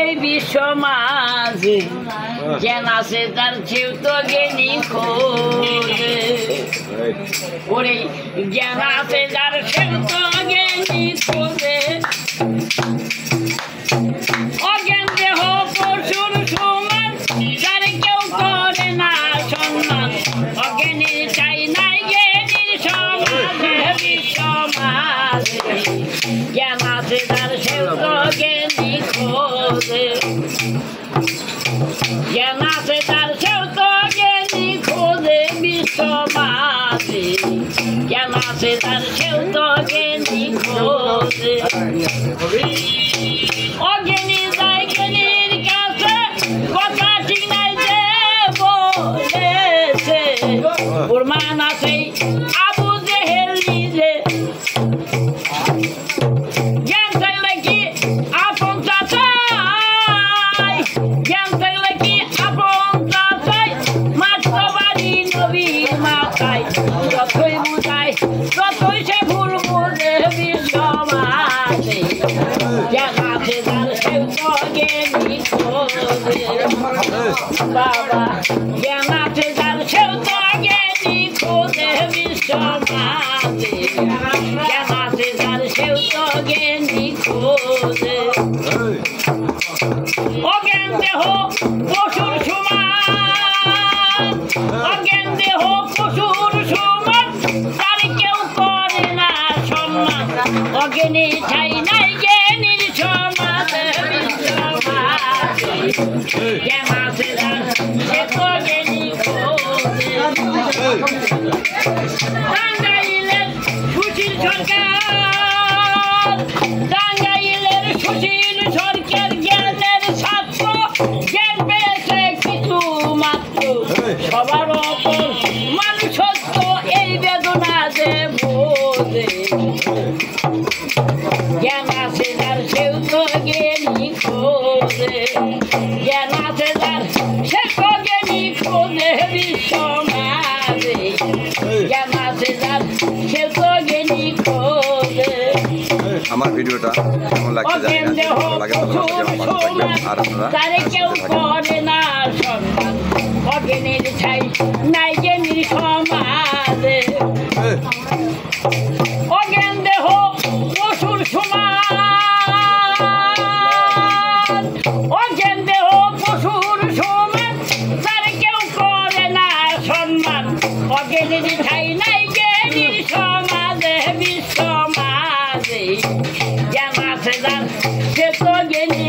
এই বিশ্বমাঝে জ্ঞান আছে তার কেউ তো জ্ঞানী খোঁজে ওরে জ্ঞান আছে যার কেউ তো জ্ঞানী খোঁজে অজ্ঞান দেহ পশুর সমান যার কেউ করে না সম্মান অজ্ঞানীর চাই নাই জ্ঞানীর সমাজে বিশ্বমাঝে জ্ঞান আছে যার কেউ তো জ্ঞানী খোঁজে জ্ঞান আছে তার কেউ তো জ্ঞানী খোঁজে বিশ্বমাঝে জ্ঞান আছে তার কেউ তো জ্ঞানী খোঁজে অজ্ঞানী যায় জ্ঞানীর কাছে কথা ঠিক নাই যে বলেছে ওর মান আছে আবু জেহেল নিজে জ্ঞান থাকলে কি আপন চাচাই জ্ঞান থাকলে কি আপন চাচাই মাত্র বাড়ি নবীর মাথায় যতই বুঝায় ততই সে ভুল বুঝে বিশ্বমাঝে জ্ঞান আছে যার কেউ তো জ্ঞানী খোঁজে বাবা জ্ঞান আছে যার কেউ তো জ্ঞানী খোঁজে বিশ্বমাঝে জ্ঞান আছে যার কেউ তো জ্ঞানী খোঁজে অজ্ঞান দেহ পশুর সমান অজ্ঞান দেহ পশুর সমান তার কেউ করে না সম্মান অজ্ঞানী ঠাই নাই জ্ঞানীর সমাজে বিশ্বমাঝে জ্ঞান আছে যার সে তো জ্ঞানী খোঁজে টাঙ্গাইলের সুশীল সরকার টাঙ্গাইলের সুশীল সরকার জ্ঞানের ছাত্র জ্ঞান পেয়েছে কিছু মাত্র সবার অপর মানুষত্ব এই বেদনা যে বোঝে জ্ঞান আছে যার সেও তো জ্ঞানী খোঁজে জ্ঞান আছে যার সে তো জ্ঞানী খোঁজে বিশ্বমাঝে জ্ঞান আছে যার সে তো জ্ঞানী খোঁজে আমার ভিডিওটা কেমন লাগছে জানি না ভালো লাগে তাহলে আমার পাশে থাকবেন আর আপনারা তারে কেউ করে না সম্মান অজ্ঞানীর ছাই নাই জ্ঞানীর সমাজে অজ্ঞান দেহ পশুর সমান অজ্ঞান দেহ পশুর সমান তারে কেউ করে না সম্মান অজ্ঞানীর ছাই নাই জ্ঞানীর সমাজে বিশ্বমাঝে জ্ঞান আছে যার সে তো জ্ঞানী